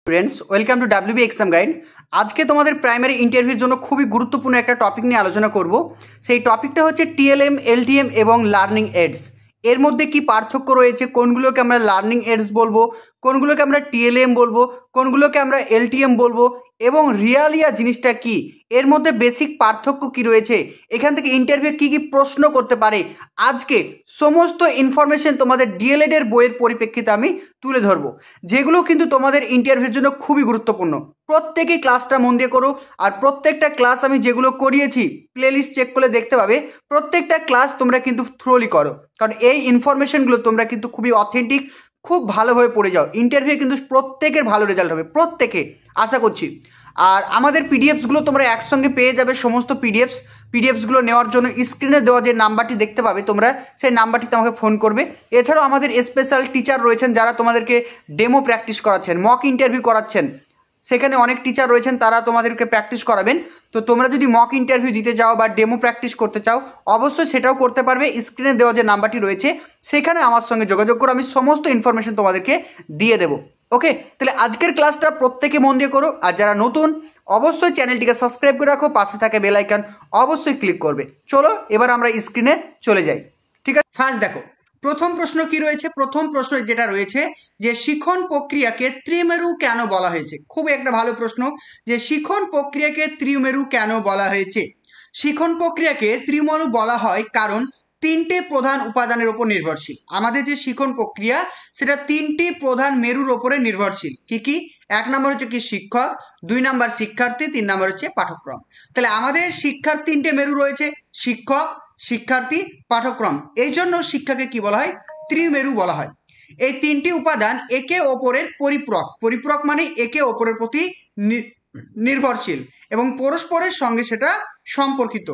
Friends welcome to WB exam guide. आज के तुम्हारे प्राइमारी इंटरव्यूर जो खूब गुरुत्वपूर्ण एक टपिक निये आलोचना करब। से टपिकटा होच्छे टीएलएम एलटीएम एवं लार्निंग एड्स एर मध्य की पार्थक्य रयेछे, कोनगुलोके आमरा लार्निंग एड्स बोलबो, कोनगुलोके आमरा टीएलएम बोलबो, कोनगुलोके आमरा एलटीएम बोलबो এবং রিয়ালিয়া জিনিসটা কি, এর মধ্যে বেসিক পার্থক্য কি রয়েছে, এখান থেকে ইন্টারভিউ কি কি প্রশ্ন করতে পারে, আজকে সমস্ত ইনফরমেশন তোমাদের ডিএলএড এর বইয়ের পরিপ্রেক্ষিতে আমি তুলে ধরবো, যেগুলো কিন্তু তোমাদের ইন্টারভিউর জন্য খুবই গুরুত্বপূর্ণ। প্রত্যেকেই ক্লাসটা মন দিয়ে করো, আর প্রত্যেকটা ক্লাস আমি যেগুলো করিয়েছি প্লেলিস্ট চেক করে দেখতে পাবে। প্রত্যেকটা ক্লাস তোমরা কিন্তু থ্রোলি করো, কারণ এই ইনফরমেশনগুলো তোমরা কিন্তু খুবই অথেন্টিক, খুব ভালোভাবে পড়ে যাও। ইন্টারভিউ কিন্তু প্রত্যেকের ভালো রেজাল্ট হবে, প্রত্যেকে আশা করছি। আর আমাদের পিডিএফসগুলো তোমরা একসঙ্গে পেয়ে যাবে। সমস্ত পিডিএফসগুলো নেওয়ার জন্য স্ক্রিনে দেওয়া যে নাম্বারটি দেখতে পাবে তোমরা, সেই নাম্বারটিতে আমাকে ফোন করবে। এছাড়াও আমাদের স্পেশাল টিচার রয়েছেন যারা তোমাদেরকে ডেমো প্র্যাকটিস করাচ্ছেন, মক ইন্টারভিউ করাচ্ছেন, সেখানে অনেক টিচার রয়েছেন তারা তোমাদেরকে প্র্যাকটিস করাবেন। তো তোমরা যদি মক ইন্টারভিউ দিতে চাও বা ডেমো প্র্যাকটিস করতে চাও অবশ্যই সেটাও করতে পারবে। স্ক্রিনে দেওয়া যে নাম্বারটি রয়েছে সেখানে আমার সঙ্গে যোগাযোগ করে আমি সমস্ত ইনফরমেশন তোমাদেরকে দিয়ে দেবো। ওকে, তাহলে আজকের ক্লাসটা প্রত্যেকে মন দিয়ে করো, আর যারা নতুন অবশ্যই চ্যানেলটিকে সাবস্ক্রাইব করে রাখো, পাশে থাকে বেল আইকন অবশ্যই ক্লিক করবে। চলো এবার আমরা স্ক্রিনে চলে যাই। ঠিক আছে, ফার্স্ট দেখো প্রথম প্রশ্ন কি রয়েছে। প্রথম প্রশ্ন যেটা রয়েছে যে শিখন প্রক্রিয়াকে ত্রিমেরু কেন বলা হয়েছে। খুব একটা ভালো প্রশ্ন যে শিখন প্রক্রিয়াকে ত্রিমেরু কেন বলা হয়েছে। শিখন প্রক্রিয়াকে ত্রিমেরু বলা হয় কারণ তিনটে প্রধান উপাদানের উপর নির্ভরশীল। আমাদের যে শিখন প্রক্রিয়া সেটা তিনটি প্রধান মেরুর ওপরে নির্ভরশীল। কি কি? এক নম্বর হচ্ছে কি শিক্ষক, দুই নম্বর শিক্ষার্থী, তিন নম্বর হচ্ছে পাঠক্রম। তাহলে আমাদের শিক্ষার তিনটে মেরু রয়েছে, শিক্ষক, শিক্ষার্থী, পাঠক্রম। এই জন্য শিক্ষাকে কি বলা হয়? ত্রিমেরু বলা হয়। এই তিনটি উপাদান একে অপরের পরিপূরক, পরিপূরক মানে একে অপরের প্রতি নির্ভরশীল এবং পরস্পরের সঙ্গে সেটা সম্পর্কিত।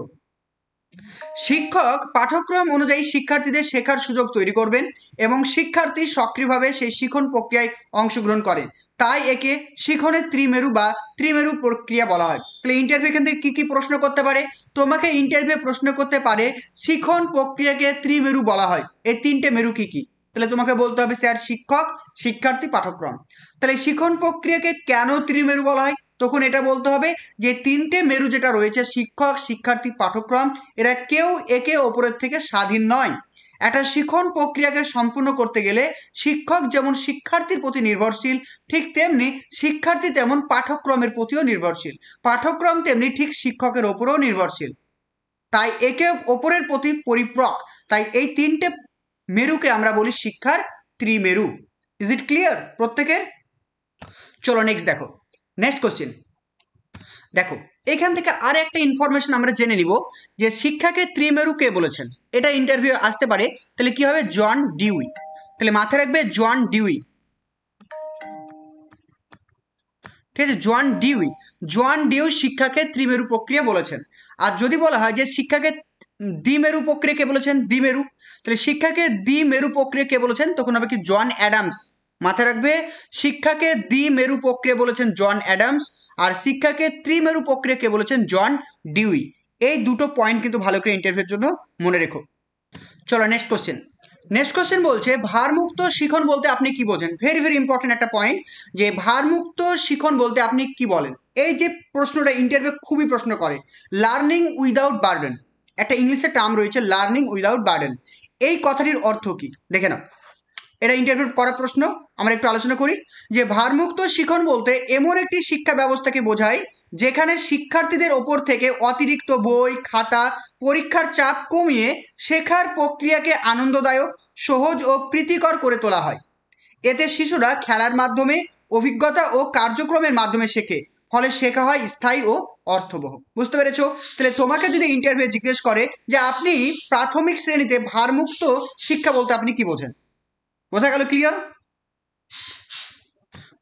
শিক্ষক পাঠ্যক্রম অনুযায়ী শিক্ষার্থীদের শেখার সুযোগ তৈরি করবেন এবং শিক্ষার্থী সক্রিয়ভাবে সেই শিখন প্রক্রিয়ায় অংশগ্রহণ করেন, তাই একে শিখনের ত্রিমেরু বা ত্রিমেরু প্রক্রিয়া বলা হয়। তাহলে ইন্টারভিউ এখান থেকে কী কী প্রশ্ন করতে পারে? তোমাকে ইন্টারভিউ প্রশ্ন করতে পারে শিখন প্রক্রিয়াকে ত্রিমেরু বলা হয়, এই তিনটে মেরু কী কী? তাহলে তোমাকে বলতে হবে স্যার শিক্ষক, শিক্ষার্থী, পাঠ্যক্রম। তাহলে শিখন প্রক্রিয়াকে কেন ত্রিমেরু বলা হয়? তখন এটা বলতে হবে যে তিনটে মেরু যেটা রয়েছে শিক্ষক, শিক্ষার্থী, পাঠ্যক্রম, এরা কেউ একে অপরের থেকে স্বাধীন নয়। একটা শিখন প্রক্রিয়াকে সম্পূর্ণ করতে গেলে শিক্ষক যেমন শিক্ষার্থীর প্রতি নির্ভরশীল, ঠিক তেমনি শিক্ষার্থী তেমন পাঠ্যক্রমের প্রতিও নির্ভরশীল, পাঠ্যক্রম তেমনি ঠিক শিক্ষকের ওপরেও নির্ভরশীল, তাই একে অপরের প্রতি পরিপূরক। তাই এই তিনটে মেরুকে আমরা বলি শিক্ষার ত্রিমেরু। ইজ ইট ক্লিয়ার প্রত্যেকের? চলো নেক্সট দেখো, নেক্সট কোশ্চেন দেখো। এখান থেকে আর একটা ইনফরমেশন আমরা জেনে নিব যে শিক্ষাকে ত্রিমেরু কে বলেছেন। এটা ইন্টারভিউ আসতে পারে। তাহলে কি হবে? John Dewey. তাহলে মাথায় রাখবে জন ডিউই, ঠিক আছে? জন ডিউই শিক্ষাকে ত্রিমেরু প্রক্রিয়া বলেছেন। আর যদি বলা হয় যে শিক্ষাকে দ্বিমেরু প্রক্রিয়া কে বলেছেন, দ্বিমেরু, তাহলে শিক্ষাকে দ্বিমেরু প্রক্রিয়া কে বলেছেন? তখন হবে কি জন অ্যাডামস। মাথায় রাখবে শিক্ষাকে দ্বিমেরু প্রক্রিয়া বলেছেন জন অ্যাডামস, আর শিক্ষাকে ত্রিমেরু প্রক্রিয়া কে বলেছেন জন ডিউই। এই দুটো পয়েন্ট কিন্তু ভালো করে ইন্টারভিউর জন্য মনে রেখো। চলো নেক্সট কোশ্চেন। নেক্সট কোশ্চেন বলছে ভারমুক্ত শিখন বলতে আপনি কি বোঝেন। ভেরি ভেরি ইম্পর্টেন্ট একটা পয়েন্ট যে ভারমুক্ত শিখন বলতে আপনি কি বলেন। এই যে প্রশ্নটা ইন্টারভিউ খুবই প্রশ্ন করে, লার্নিং উইদাউট বার্ডেন, একটা ইংলিশে টার্ম রয়েছে লার্নিং উইদাউট বার্ডেন। এই কথাটির অর্থ কি দেখে নাও। এটা ইন্টারভিউ করা প্রশ্ন, আমরা একটু আলোচনা করি যে ভারমুক্ত শিখন বলতে এমন একটি শিক্ষা ব্যবস্থাকে বোঝায় যেখানে শিক্ষার্থীদের ওপর থেকে অতিরিক্ত বই, খাতা, পরীক্ষার চাপ কমিয়ে শেখার প্রক্রিয়াকে আনন্দদায়ক, সহজ ও প্রীতিকর করে তোলা হয়। এতে শিশুরা খেলার মাধ্যমে, অভিজ্ঞতা ও কার্যক্রমের মাধ্যমে শেখে, ফলে শেখা হয় স্থায়ী ও অর্থবহ। বুঝতে পেরেছো? তাহলে তোমাকে যদি ইন্টারভিউ জিজ্ঞেস করে যে আপনি প্রাথমিক শ্রেণীতে ভারমুক্ত শিক্ষা বলতে আপনি কি বোঝেন, বোঝা গেল? ক্লিয়ার?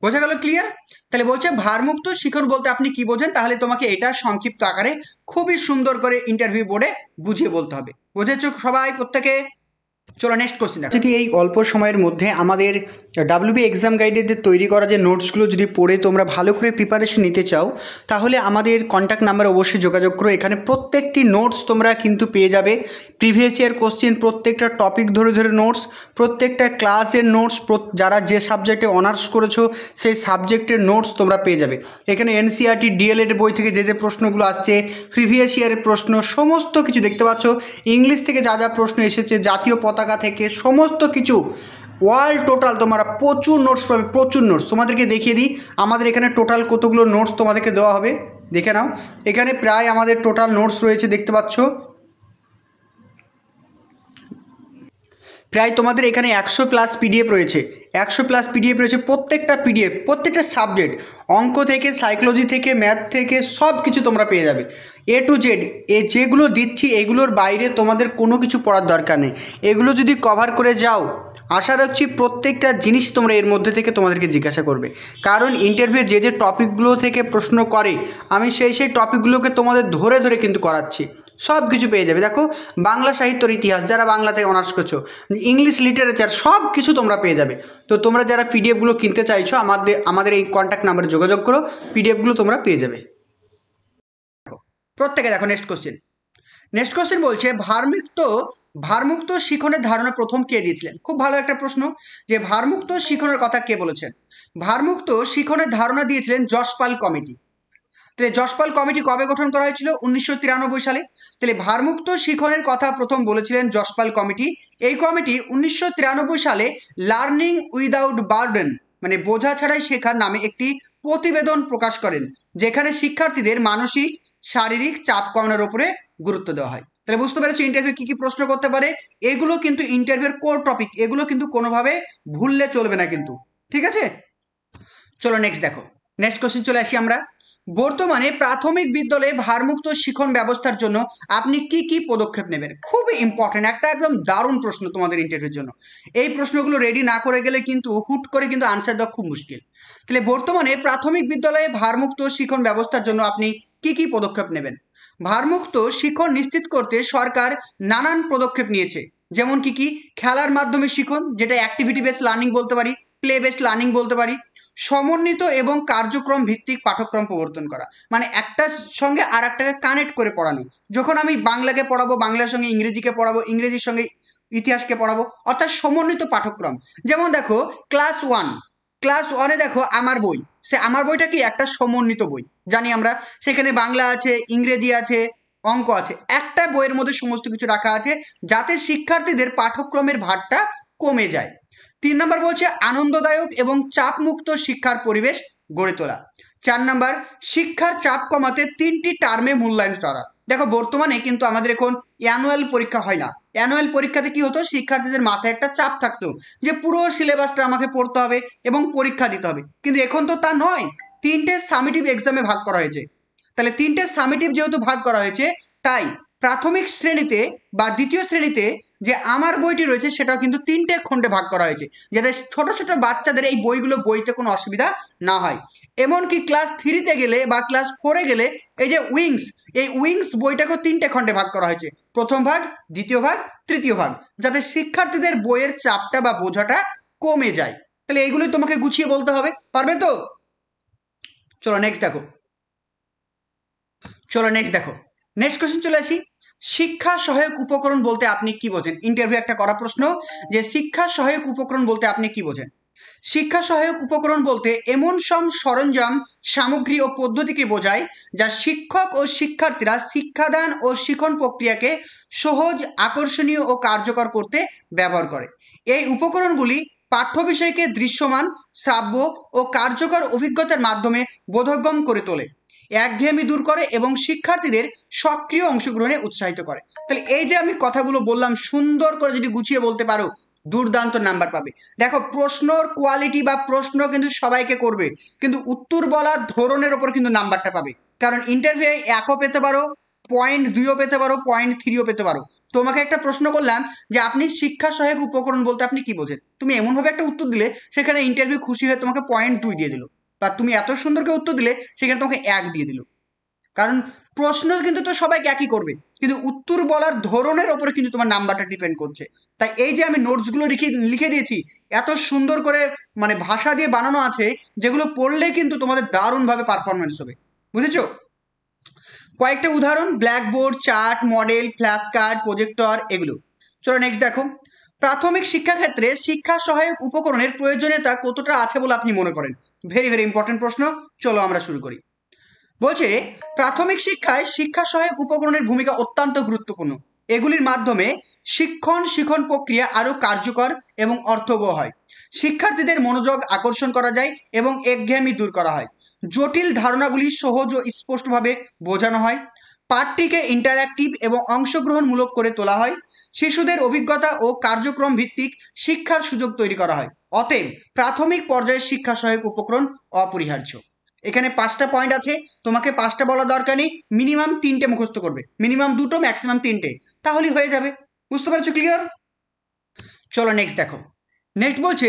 বোঝা গেল? ক্লিয়ার? তাহলে বলছে ভারমুক্ত শিখন বলতে আপনি কি বোঝেন, তাহলে তোমাকে এটা সংক্ষিপ্ত আকারে খুবই সুন্দর করে ইন্টারভিউ বোর্ডে বুঝিয়ে বলতে হবে। বুঝেছো সবাই প্রত্যেকে? চলো নেক্সট কোশ্চেন। যদি এই অল্প সময়ের মধ্যে আমাদের ডাব্লিউবি এক্সাম গাইডের তৈরি করা যে নোটসগুলো যদি পড়ে তোমরা ভালো করে প্রিপারেশন নিতে চাও, তাহলে আমাদের কন্ট্যাক্ট নাম্বারে অবশ্যই যোগাযোগ করো। এখানে প্রত্যেকটি নোটস তোমরা কিন্তু পেয়ে যাবে, প্রিভিয়াস ইয়ার কোশ্চেন, প্রত্যেকটা টপিক ধরে ধরে নোটস, প্রত্যেকটা ক্লাসের নোটস, যারা যে সাবজেক্টে অনার্স করেছো সেই সাবজেক্টের নোটস তোমরা পেয়ে যাবে। এখানে এনসিইআরটি ডিএলএড বই থেকে যে যে প্রশ্নগুলো আসছে, প্রিভিয়াস ইয়ারের প্রশ্ন, সমস্ত কিছু দেখতে পাচ্ছ। ইংলিশ থেকে যা যা প্রশ্ন এসেছে, জাতীয় পতাকা থেকে সমস্ত কিছু, ওয়ার্ল্ড টোটাল তোমরা প্রচুর নোটস পাবে, প্রচুর নোটস। তোমাদেরকে দেখিয়ে দিই আমাদের এখানে টোটাল কতগুলো নোটস তোমাদেরকে দেওয়া হবে, দেখে নাও। এখানে প্রায় আমাদের টোটাল নোটস রয়েছে, দেখতে পাচ্ছ প্রায় তোমাদের এখানে 100+ পিডিএফ রয়েছে, 100+ পিডিএফ রয়েছে। প্রত্যেকটা পিডিএফ, প্রত্যেকটা সাবজেক্ট, অঙ্ক থেকে, সাইকোলজি থেকে, ম্যাথ থেকে সব কিছু তোমরা পেয়ে যাবে, এ টু জেড। যেগুলো দিচ্ছি এগুলোর বাইরে তোমাদের কোনো কিছু পড়ার দরকার নেই। এগুলো যদি কভার করে যাও, আশা রাখছি প্রত্যেকটা জিনিস তোমরা এর মধ্যে থেকে তোমাদেরকে জিজ্ঞাসা করবে। কারণ ইন্টারভিউ যে যে টপিকগুলো থেকে প্রশ্ন করে, আমি সেই টপিকগুলোকে তোমাদের ধরে ধরে কিন্তু করাচ্ছি, সব কিছু পেয়ে যাবে। দেখো, বাংলা সাহিত্যর ইতিহাস, যারা বাংলাতে অনার্স করছো, ইংলিশ লিটারেচার, সব কিছু তোমরা পেয়ে যাবে। তো তোমরা যারা পিডিএফগুলো কিনতে চাইছো, আমাদের এই কন্ট্যাক্ট নাম্বারে যোগাযোগ করো, পিডিএফগুলো তোমরা পেয়ে যাবে। প্রত্যেকে দেখো, নেক্সট কোশ্চেন বলছে, ভারমুক্ত শিখনের ধারণা প্রথম কে দিয়েছিলেন? খুব ভালো একটা প্রশ্ন, যে ভারমুক্ত শিখনের কথা কে বলেছেন? ভারমুক্ত শিখনের ধারণা দিয়েছিলেন যশপাল কমিটি। তাহলে যশপাল কমিটি কবে গঠন করা হয়েছিল? 1993 সালে। তাহলে ভারমুক্ত শিখনের কথা প্রথম বলেছিলেন যশপাল কমিটি। এই কমিটি 1993 সালে লার্নিং উইদাউট বার্ডেন, মানে বোঝা ছাড়াই শেখার নামে একটি প্রতিবেদন প্রকাশ করেন, যেখানে শিক্ষার্থীদের মানসিক শারীরিক চাপ কমানোর উপরে গুরুত্ব দেওয়া হয়। তাহলে বুঝতে পেরেছো ইন্টারভিউ কি কি প্রশ্ন করতে পারে। এগুলো কিন্তু ইন্টারভিউর কোর টপিক, এগুলো কিন্তু কোনোভাবে ভুললে চলবে না কিন্তু, ঠিক আছে? চলো নেক্সট দেখো, নেক্সট কোশ্চেন চলে আসি আমরা। বর্তমানে প্রাথমিক বিদ্যালয়ে ভারমুক্ত শিক্ষণ ব্যবস্থার জন্য আপনি কি কি পদক্ষেপ নেবেন? খুবই ইম্পর্টেন্ট একটা, একদম দারুণ প্রশ্ন তোমাদের ইন্টারভিউর জন্য। এই প্রশ্নগুলো রেডি না করে গেলে কিন্তু হুট করে কিন্তু আনসার দেওয়া খুব মুশকিল। তাহলে বর্তমানে প্রাথমিক বিদ্যালয়ে ভারমুক্ত শিক্ষণ ব্যবস্থার জন্য আপনি কি কি পদক্ষেপ নেবেন? ভারমুক্ত শিক্ষণ নিশ্চিত করতে সরকার নানান পদক্ষেপ নিয়েছে, যেমন কি কি? খেলার মাধ্যমে শিক্ষণ, যেটা অ্যাক্টিভিটি বেসড লার্নিং বলতে পারি, প্লে বেসড লার্নিং বলতে পারি। সমন্বিত এবং কার্যক্রম ভিত্তিক পাঠ্যক্রম প্রবর্তন করা, মানে একটার সঙ্গে আর একটাকে কানেক্ট করে পড়ানো। যখন আমি বাংলাকে পড়াবো, বাংলার সঙ্গে ইংরেজিকে পড়াবো, ইংরেজির সঙ্গে ইতিহাসকে পড়াবো, অর্থাৎ সমন্বিত পাঠ্যক্রম। যেমন দেখো ক্লাস ওয়ানে দেখো আমার বই, সে আমার বইটা কি একটা সমন্বিত বই, জানি আমরা। সেখানে বাংলা আছে, ইংরেজি আছে, অঙ্ক আছে, একটা বইয়ের মধ্যে সমস্ত কিছু রাখা আছে, যাতে শিক্ষার্থীদের পাঠ্যক্রমের ভারটা কমে যায়। 3 নম্বর বলছে আনন্দদায়ক এবং চাপমুক্ত শিক্ষার পরিবেশ গড়ে তোলা। 4 নম্বর শিক্ষার চাপ কমাতে 3টি টার্মে মূল্যায়ন করা। দেখো, বর্তমানে কিন্তু আমাদের এখন অ্যানুয়াল পরীক্ষা হয় না। অ্যানুয়াল পরীক্ষাতে কি হতো? শিক্ষার্থীদের মাথায় একটা চাপ থাকতো যে পুরো সিলেবাসটা আমাকে পড়তে হবে এবং পরীক্ষা দিতে হবে, কিন্তু এখন তো তা নয়। 3টে সামেটিভ এক্সামে ভাগ করা হয়েছে। তাহলে 3টে সামেটিভ যেহেতু ভাগ করা হয়েছে, তাই প্রাথমিক শ্রেণীতে বা দ্বিতীয় শ্রেণীতে যে আমার বইটি রয়েছে সেটাও কিন্তু 3টে খণ্ডে ভাগ করা হয়েছে, যাতে ছোট ছোট বাচ্চাদের এই বইগুলো বইতে কোনো অসুবিধা না হয়। এমনকি ক্লাস 3তে গেলে বা ক্লাস 4-এ গেলে এই যে উইংস বইটাকেও 3টে খণ্ডে ভাগ করা হয়েছে, প্রথম ভাগ, দ্বিতীয় ভাগ, তৃতীয় ভাগ, যাতে শিক্ষার্থীদের বইয়ের চাপটা বা বোঝাটা কমে যায়। তাহলে এইগুলোই তোমাকে গুছিয়ে বলতে হবে, পারবে তো? চলো নেক্সট দেখো, নেক্সট কোশ্চেন চলে আসি। শিক্ষা সহায়ক উপকরণ বলতে আপনি কি বোঝেন? ইন্টারভিউ একটা করা প্রশ্ন, যে শিক্ষা সহায়ক উপকরণ বলতে আপনি কি বোঝেন? শিক্ষা সহায়ক উপকরণ বলতে এমন সব সরঞ্জাম, সামগ্রী ও পদ্ধতিকে বোঝায় যা শিক্ষক ও শিক্ষার্থীরা শিক্ষাদান ও শিক্ষণ প্রক্রিয়াকে সহজ, আকর্ষণীয় ও কার্যকর করতে ব্যবহার করে। এই উপকরণগুলি পাঠ্য বিষয়কে দৃশ্যমান, শ্রাব্য ও কার্যকর অভিজ্ঞতার মাধ্যমে বোধগম্য করে তোলে, একঘেয়েমি দূর করে এবং শিক্ষার্থীদের সক্রিয় অংশগ্রহণে উৎসাহিত করে। তাহলে এই যে আমি কথাগুলো বললাম, সুন্দর করে যদি গুছিয়ে বলতে পারো, দুর্দান্ত নাম্বার পাবে। দেখো, প্রশ্নর কোয়ালিটি বা প্রশ্ন কিন্তু সবাইকে করবে, কিন্তু উত্তর বলার ধরনের ওপর কিন্তু নাম্বারটা পাবে। কারণ ইন্টারভিউ 1ও পেতে পারো, 0.2ও পেতে পারো, 0.3ও পেতে পারো। তোমাকে একটা প্রশ্ন করলাম যে আপনি শিক্ষা সহায়ক উপকরণ বলতে আপনি কি বোঝেন, তুমি এমনভাবে একটা উত্তর দিলে সেখানে ইন্টারভিউ খুশি হয়ে তোমাকে 0.2 দিয়ে দিল, বা তুমি এত সুন্দর করে উত্তর দিলে সেখানে তোমাকে 1 দিয়ে দিল। কারণ প্রশ্ন কিন্তু তো সবাইকে একই করবে, কিন্তু উত্তর বলার ধরনের ওপরে কিন্তু তোমার নাম্বারটা ডিপেন্ড করছে। তাই এই যে আমি নোটসগুলো লিখে দিয়েছি, এত সুন্দর করে মানে ভাষা দিয়ে বানানো আছে, যেগুলো পড়লে কিন্তু তোমাদের দারুণভাবে পারফরমেন্স হবে। বুঝেছো? কয়েকটা উদাহরণ: blackboard, chart, model, flash card, projector, এগুলো। চলো নেক্সট দেখো, প্রাথমিক শিক্ষাক্ষেত্রে শিক্ষা সহায়ক উপকরণের প্রয়োজনীয়তা কতটা আছে বলে আপনি মনে করেন? ভেরি ভেরি ইম্পর্টেন্ট প্রশ্ন। চলো আমরা শুরু করি। বলছে প্রাথমিক শিক্ষায় শিক্ষা সহায়ক উপকরণের ভূমিকা অত্যন্ত গুরুত্বপূর্ণ। এগুলির মাধ্যমে শিক্ষণ প্রক্রিয়া আরও কার্যকর এবং অর্থবহ হয়। শিক্ষার্থীদের মনোযোগ আকর্ষণ করা যায় এবং একঘেয়েমি দূর করা হয়। জটিল ধারণাগুলি সহজ ও স্পষ্টভাবে বোঝানো হয়। পাঠটিকে ইন্টারঅ্যাক্টিভ এবং অংশগ্রহণমূলক করে তোলা হয়। শিশুদের অভিজ্ঞতা ও কার্যক্রম ভিত্তিক শিক্ষার সুযোগ তৈরি করা হয়। অতএব প্রাথমিক পর্যায়ের শিক্ষা সহায়ক উপকরণ অপরিহার্য। এখানে 5টা পয়েন্ট আছে, তোমাকে 5টা বলা দরকার নেই, মিনিমাম 3টে মুখস্থ করবে, মিনিমাম 2টো, ম্যাক্সিমাম 3টে, তাহলেই হয়ে যাবে। বুঝতে পারছো? ক্লিয়ার? চলো নেক্সট দেখো। নেক্সট বলছে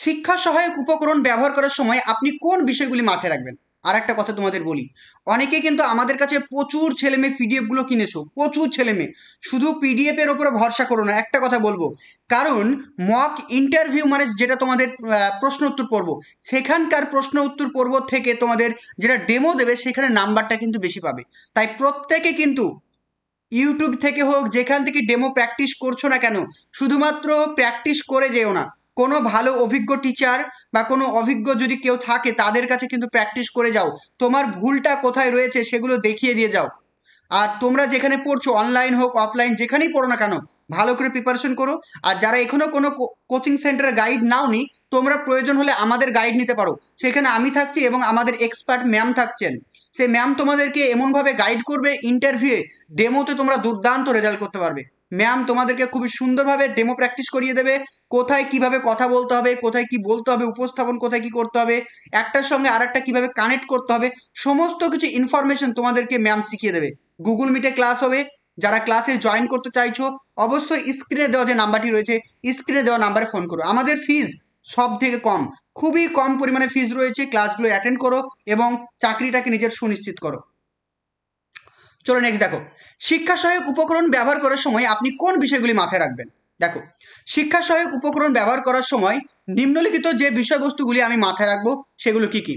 শিক্ষা সহায়ক উপকরণ ব্যবহার করার সময় আপনি কোন বিষয়গুলি মাথায় রাখবেন। আর একটা কথা তোমাদের বলি, অনেকে কিন্তু আমাদের কাছে প্রচুর ছেলেমেয়ে পিডিএফগুলো কিনেছো, প্রচুর ছেলেমেয়ে, শুধু পিডিএফের ওপরে ভরসা করো না। একটা কথা বলবো, কারণ মক ইন্টারভিউ মানে যেটা তোমাদের প্রশ্ন উত্তর পর্ব, সেখানকার প্রশ্ন উত্তর পর্ব থেকে তোমাদের যেটা ডেমো দেবে সেখানে নাম্বারটা কিন্তু বেশি পাবে। তাই প্রত্যেকে কিন্তু ইউটিউব থেকে হোক, যেখান থেকে ডেমো প্র্যাকটিস করছো না কেন, শুধুমাত্র প্র্যাকটিস করে যেও না, কোনো ভালো অভিজ্ঞ টিচার বা কোনো অভিজ্ঞ যদি কেউ থাকে তাদের কাছে কিন্তু প্র্যাকটিস করে যাও, তোমার ভুলটা কোথায় রয়েছে সেগুলো দেখিয়ে দিয়ে যাও। আর তোমরা যেখানে পড়ছো, অনলাইন হোক অফলাইন, যেখানেই পড়ো না কেন, ভালো করে প্রিপারেশন করো। আর যারা এখনো কোনো কোচিং সেন্টারে গাইড নাওনি, তোমরা প্রয়োজন হলে আমাদের গাইড নিতে পারো। সেখানে আমি থাকছি এবং আমাদের এক্সপার্ট ম্যাম থাকছেন। সে ম্যাম তোমাদেরকে এমনভাবে গাইড করবে, ইন্টারভিউয়ে ডেমোতে তোমরা দুর্দান্ত রেজাল্ট করতে পারবে। ম্যাম তোমাদেরকে খুবই সুন্দরভাবে ডেমো প্র্যাকটিস করিয়ে দেবে, কোথায় কিভাবে কথা বলতে হবে, কোথায় কি বলতে হবে, উপস্থাপন কোথায় কি করতে হবে, একটার সঙ্গে আরেকটা কিভাবে কানেক্ট করতে হবে, সমস্ত কিছু ইনফরমেশন তোমাদেরকে ম্যাম শিখিয়ে দেবে। গুগল মিটে ক্লাস হবে। যারা ক্লাসে জয়েন করতে চাইছো, অবশ্যই স্ক্রিনে দেওয়া যে নাম্বারটি রয়েছে, স্ক্রিনে দেওয়া নাম্বারে ফোন করো। আমাদের ফিজ সব থেকে কম, খুবই কম পরিমাণে ফিজ রয়েছে। ক্লাসগুলো অ্যাটেন্ড করো এবং চাকরিটাকে নিজের সুনিশ্চিত করো। চলো নেক্সট দেখো, শিক্ষা সহায়ক উপকরণ ব্যবহার করার সময় আপনি কোন বিষয়গুলি মাথায় রাখবেন। দেখো, শিক্ষা সহায়ক উপকরণ ব্যবহার করার সময় নিম্নলিখিত যে বিষয়বস্তুগুলি আমি মাথায় রাখবো সেগুলো কি কি?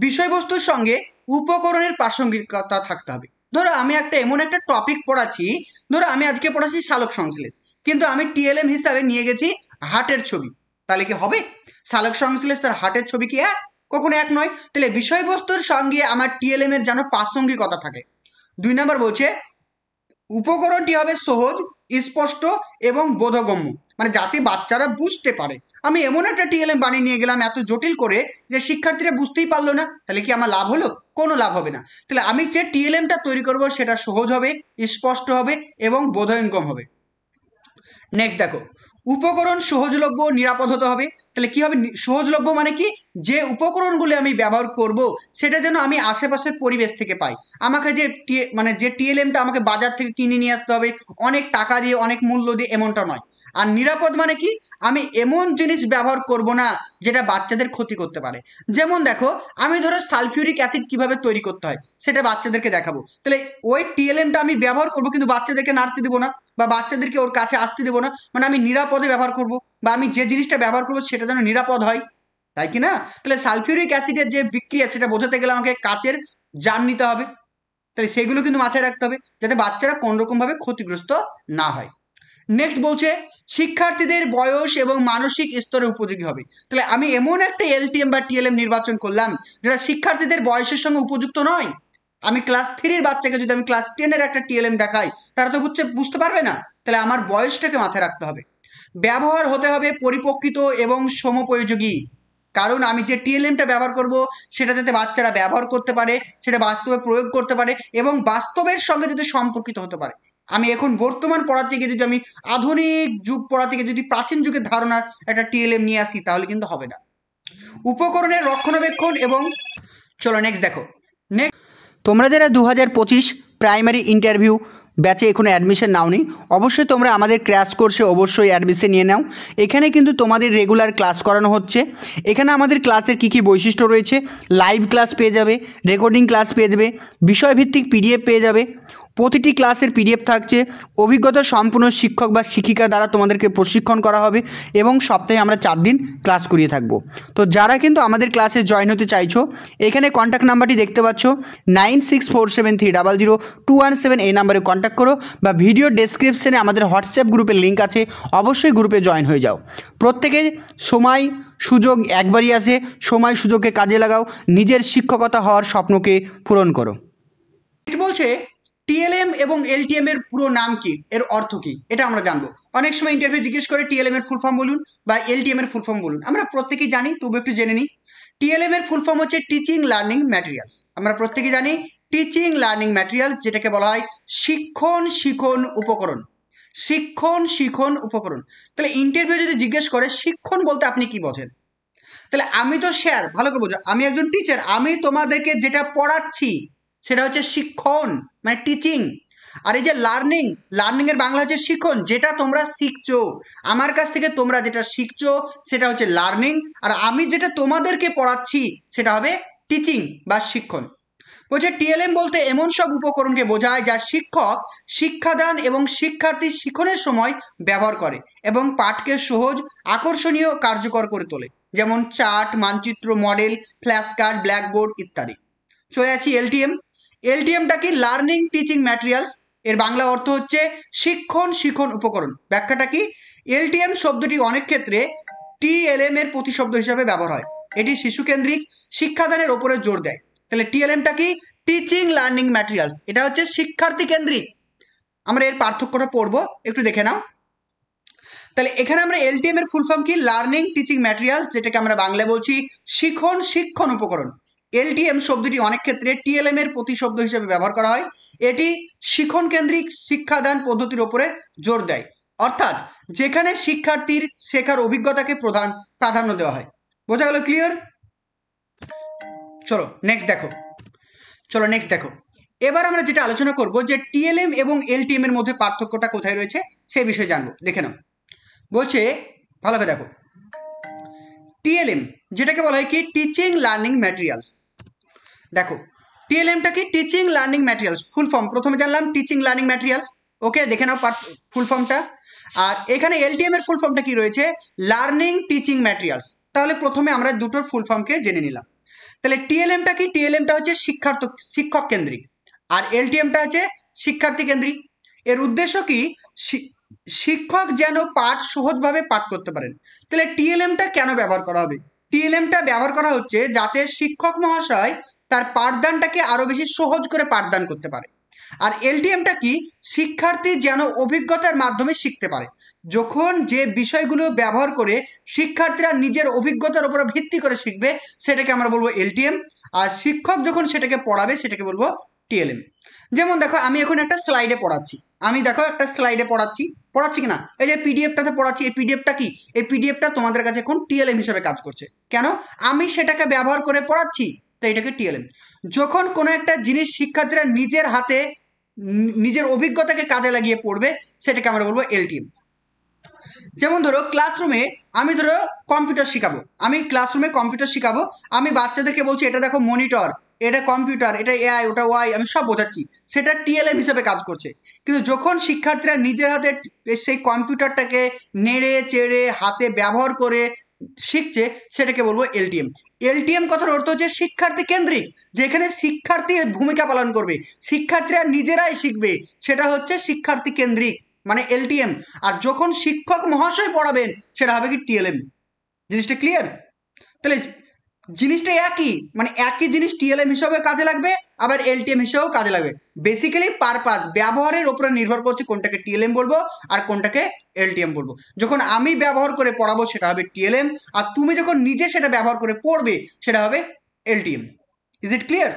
বিষয়বস্তুর সঙ্গে উপকরণের প্রাসঙ্গিকতা থাকতে হবে। ধরো আমি এমন একটা টপিক পড়াচ্ছি, ধরো আমি আজকে পড়াচ্ছি সালোক সংশ্লেষ, কিন্তু আমি টিএলএম হিসাবে নিয়ে গেছি হার্টের ছবি, তাহলে কি হবে? সালোক সংশ্লেষ আর হার্টের ছবি কি এক? কখনো এক নয়। তাহলে বিষয়বস্তুর সঙ্গে আমার টিএলএম এর যেন প্রাসঙ্গিকতা থাকে। 2 নম্বর বলছে উপকরণটি হবে সহজ, স্পষ্ট এবং বোধগম্য, মানে যাতে বাচ্চারা বুঝতে পারে। আমি এমন একটা টিএলএম বানিয়ে নিয়ে গেলাম এত জটিল করে যে শিক্ষার্থীরা বুঝতেই পারলো না, তাহলে কি আমার লাভ হলো? কোনো লাভ হবে না। তাহলে আমি যে টিএলএমটা তৈরি করব সেটা সহজ হবে, স্পষ্ট হবে এবং বোধগম্য হবে। নেক্সট দেখো, উপকরণ সহজলভ্য, নিরাপদ হতে হবে। তাহলে কি হবে? সহজলভ্য মানে কি? যে উপকরণগুলি আমি ব্যবহার করব সেটা যেন আমি আশেপাশের পরিবেশ থেকে পাই। আমাকে যে টিএলএমটা আমাকে বাজার থেকে কিনে নিয়ে আসতে হবে অনেক টাকা দিয়ে, অনেক মূল্য দিয়ে, এমনটা নয়। আর নিরাপদ মানে কি? আমি এমন জিনিস ব্যবহার করব না যেটা বাচ্চাদের ক্ষতি করতে পারে। যেমন দেখো, আমি ধরো সালফিউরিক অ্যাসিড কিভাবে তৈরি করতে হয় সেটা বাচ্চাদেরকে দেখাবো, তাহলে ওই টিএলএমটা আমি ব্যবহার করব, কিন্তু বাচ্চাদেরকে নাড়তে দেবো না বা বাচ্চাদেরকে ওর কাছে আসতে দেবো না। মানে আমি নিরাপদে ব্যবহার করব, বা আমি যে জিনিসটা ব্যবহার করবো সেটা যেন নিরাপদ হয়, তাই কি না? তাহলে সালফিউরিক অ্যাসিডের যে বিক্রিয়া সেটা বোঝাতে গেলে আমাকে কাচের জার নিতে হবে। তাহলে সেগুলো কিন্তু মাথায় রাখতে হবে যাতে বাচ্চারা কোনোরকমভাবে ক্ষতিগ্রস্ত না হয়। নেক্সট বলছে শিক্ষার্থীদের বয়স এবং মানসিক স্তরে উপযোগী হবে। তাহলে আমি এমন একটা এলটিএম বা টিএলএম নির্বাচন করলাম যেটা শিক্ষার্থীদের বয়সের সঙ্গে উপযুক্ত নয়। আমি ক্লাস 3-এর বাচ্চাকে যদি আমি ক্লাস 10-এর একটা টিএলএম দেখাই, তারা তো বুঝতে পারবে না। তাহলে আমার বয়সটাকে মাথায় রাখতে হবে। ব্যবহার হতে হবে পরিপক্কিত এবং সমপযোগী, কারণ আমি যে টিএলএমটা ব্যবহার করব সেটা যাতে বাচ্চারা ব্যবহার করতে পারে, সেটা বাস্তবে প্রয়োগ করতে পারে এবং বাস্তবের সঙ্গে যাতে সম্পর্কিত হতে পারে। আমি এখন বর্তমান পড়াতে গিয়ে যদি আমি আধুনিক যুগ পড়াতে গিয়ে যদি প্রাচীন যুগের ধারণার একটা টিএলএম নিয়ে আসি তাহলে কিন্তু হবে না। উপকরণের রক্ষণাবেক্ষণ এবং চলো নেক্সট দেখো। নেক্সট, তোমরা যারা 2025 প্রাইমারি ইন্টারভিউ ব্যাচে এখনো অ্যাডমিশন নাওনি, অবশ্যই তোমরা আমাদের ক্র্যাশ কোর্সে অবশ্যই অ্যাডমিশন নিয়ে নাও। এখানে কিন্তু তোমাদের রেগুলার ক্লাস করানো হচ্ছে। এখানে আমাদের ক্লাসের কী কী বৈশিষ্ট্য রয়েছে, লাইভ ক্লাস পেয়ে যাবে, রেকর্ডিং ক্লাস পেয়ে যাবে, বিষয়ভিত্তিক পিডিএফ পেয়ে যাবে। প্রতিটি ক্লাসের পিডিএফ থাকছে, অভিজ্ঞতা সম্পূর্ণ শিক্ষক বা শিক্ষিকা দ্বারা তোমাদেরকে প্রশিক্ষণ করা হবে এবং সপ্তাহে আমরা 4 দিন ক্লাস করিয়ে থাকবো। তো যারা কিন্তু আমাদের ক্লাসে জয়েন হতে চাইছো, এখানে কন্ট্যাক্ট নাম্বারটি দেখতে পাচ্ছ 9647300217, এই নাম্বারে কন্ট্যাক্ট করো বা ভিডিও ডেসক্রিপশনে আমাদের হোয়াটসঅ্যাপ গ্রুপের লিঙ্ক আছে, অবশ্যই গ্রুপে জয়েন হয়ে যাও। প্রত্যেকে সময় সুযোগ একবারই আসে, সময় সুযোগকে কাজে লাগাও, নিজের শিক্ষকতা হওয়ার স্বপ্নকে পূরণ করো। বলছে টিএলএম এবং এলটিএম এর পুরো নাম কি, এর অর্থ কি, এটা আমরা জানবো। অনেক সময় ইন্টারভিউ জিজ্ঞেস করে টিএলএম এর ফুল ফর্ম বলুন বা এলটিএম এর ফুল ফর্ম বলুন, আমরা প্রত্যেকেই জানি, তবু একটু জেনে নিই। টিএলএম এর ফুল ফর্ম হচ্ছে টিচিং লার্নিং ম্যাটেরিয়ালস। আমরা প্রত্যেকেই জানি টিচিং লার্নিং ম্যাটেরিয়ালস, যেটাকে বলা হয় শিক্ষণ উপকরণ। শিক্ষণ উপকরণ। তাহলে ইন্টারভিউ যদি জিজ্ঞেস করে শিক্ষণ বলতে আপনি কি বোঝেন, তাহলে আমি তো স্যার, ভালো করে বোঝো, আমি একজন টিচার, আমি তোমাদেরকে যেটা পড়াচ্ছি সেটা হচ্ছে শিক্ষণ, মানে টিচিং। আর এই যে লার্নিং, লার্নিং এর বাংলা হচ্ছে শিক্ষণ, যেটা তোমরা শিখছো আমার কাছ থেকে, তোমরা যেটা শিখছো সেটা হচ্ছে লার্নিং, আর আমি যেটা তোমাদেরকে পড়াচ্ছি সেটা হবে টিচিং বা শিক্ষণ। বলছে টিএলএম বলতে এমন সব উপকরণকে বোঝায় যা শিক্ষক শিক্ষাদান এবং শিক্ষার্থী শিক্ষণের সময় ব্যবহার করে এবং পাঠকে সহজ, আকর্ষণীয়, কার্যকর করে তোলে, যেমন চার্ট, মানচিত্র, মডেল, ফ্ল্যাশ কার্ড, ব্ল্যাকবোর্ড ইত্যাদি। চলে আসি এলটিএম। এলটিএমটা কি, লার্নিং টিচিং ম্যাটেরিয়ালস। এর বাংলা অর্থ হচ্ছে শিক্ষণ উপকরণ। ব্যাখ্যাটা কি, এলটিএম শব্দটি অনেক ক্ষেত্রে টিএলএম এর প্রতিশব্দ হিসাবে ব্যবহার হয়। এটি শিশুকেন্দ্রিক শিক্ষাদানের ওপরে জোর দেয়। তাহলে টিএলএমটা কি, টিচিং লার্নিং ম্যাটেরিয়ালস, এটা হচ্ছে শিক্ষার্থী কেন্দ্রিক। আমরা এর পার্থক্যটা পড়বো, একটু দেখে নাও। তাহলে এখানে আমরা এলটিএম এর ফুল ফর্ম কি, লার্নিং টিচিং ম্যাটেরিয়ালস, যেটাকে আমরা বাংলায় বলছি শিক্ষণ উপকরণ। এলটিএম শব্দটি অনেক ক্ষেত্রে টিএলএম এর প্রতিশব্দ হিসেবে ব্যবহার করা হয়। এটি শিক্ষণ কেন্দ্রিক শিক্ষাদান পদ্ধতির উপরে জোর দেয়, অর্থাৎ যেখানে শিক্ষার্থীর শেখার অভিজ্ঞতাকে প্রাধান্য দেওয়া হয়। বোঝা গেল, ক্লিয়ার? চলো নেক্সট দেখো। এবার আমরা যেটা আলোচনা করব যে টিএলএম এবং এলটিএম এর মধ্যে পার্থক্যটা কোথায় রয়েছে সেই বিষয়ে জানবো। দেখে নাও, বলছে ভালো করে দেখো, টিএলএম যেটাকে বলা হয় কি, টিচিং লার্নিং ম্যাটেরিয়ালস। দেখো টিএলএমটা কি, teaching learning materials. Full form প্রথমে জানলাম টিচিং লার্নিং ম্যাটেরিয়ালস, ওকে, দেখে নাও ফুল ফর্মটা। আর এখানে এলটিএম এর ফুল ফর্মটা কি রয়েছে, লার্নিং টিচিং ম্যাটেরিয়ালস। তাহলে প্রথমে আমরা দুটোর ফুল ফর্মকে জেনে নিলাম। তাহলে টিএলএমটা কি, টিএলএমটা হচ্ছে শিক্ষক কেন্দ্রিক, আর এলটিএমটা হচ্ছে শিক্ষার্থী কেন্দ্রিক। এর উদ্দেশ্য কি, শিক্ষক যেন পাঠ সহজভাবে পাঠ করতে পারেন। তাহলে টিএলএমটা কেন ব্যবহার করা হবে, টিএলএমটা ব্যবহার করা হচ্ছে যাতে শিক্ষক মহাশয় তার পাঠদানটাকে আরো বেশি সহজ করে পাঠদান করতে পারে। আর এলটিএমটা কি, শিক্ষার্থী যেন অভিজ্ঞতার মাধ্যমে শিখতে পারে। যখন যে বিষয়গুলো ব্যবহার করে শিক্ষার্থীরা নিজের অভিজ্ঞতার উপর ভিত্তি করে শিখবে সেটাকে আমরা বলবো এলটিএম, আর শিক্ষক যখন সেটাকে পড়াবে সেটাকে বলবো টিএলএম। যেমন দেখো আমি এখন একটা স্লাইডে পড়াচ্ছি, পড়াচ্ছি কিনা, এই যে পিডিএফটাতে পড়াচ্ছি, এই পিডিএফটা কি, এই পিডিএফটা তোমাদের কাছে এখন টিএলএম হিসেবে কাজ করছে। কেন, আমি সেটাকে ব্যবহার করে পড়াচ্ছি, তো এটাকে টিএলএম। যখন কোনো একটা জিনিস শিক্ষার্থীরা নিজের হাতে নিজের অভিজ্ঞতাকে কাজে লাগিয়ে পড়বে সেটাকে আমরা বলবো এলটিএম। যেমন ধরো ক্লাসরুমে আমি কম্পিউটার শিখাবো, আমি বাচ্চাদেরকে বলছি এটা দেখো মনিটর, এটা কম্পিউটার, এটা এআই, ওটা ওয়াই, আমি সব বোঝাচ্ছি, সেটা টিএলএম হিসেবে কাজ করছে। কিন্তু যখন শিক্ষার্থীরা নিজের হাতে সেই কম্পিউটারটাকে নেড়ে চেড়ে হাতে ব্যবহার করে শিখছে সেটাকে বলবো এলটিএম। এলটিএম কথার অর্থ হচ্ছে শিক্ষার্থী কেন্দ্রিক, যেখানে শিক্ষার্থী ভূমিকা পালন করবে, শিক্ষার্থীরা নিজেরাই শিখবে, সেটা হচ্ছে শিক্ষার্থী কেন্দ্রিক, মানে এলটিএম। আর যখন শিক্ষক মহাশয় পড়াবেন সেটা হবে কি টিএলএম। জিনিসটা ক্লিয়ার? তাহলে জিনিসটা একই, মানে একই জিনিস টিএলএম হিসাবে কাজে লাগবে আবার এলটিএম হিসেবেও কাজে লাগবে। বেসিক্যালি পারপাস, ব্যবহারের উপরে নির্ভর করছে কোনটাকে টিএলএম বলবো আর কোনটাকে এলটিএম বলবো। যখন আমি ব্যবহার করে পড়াবো সেটা হবে টিএলএম, আর তুমি যখন নিজে সেটা ব্যবহার করে পড়বে সেটা হবে এলটিএম। Is it clear?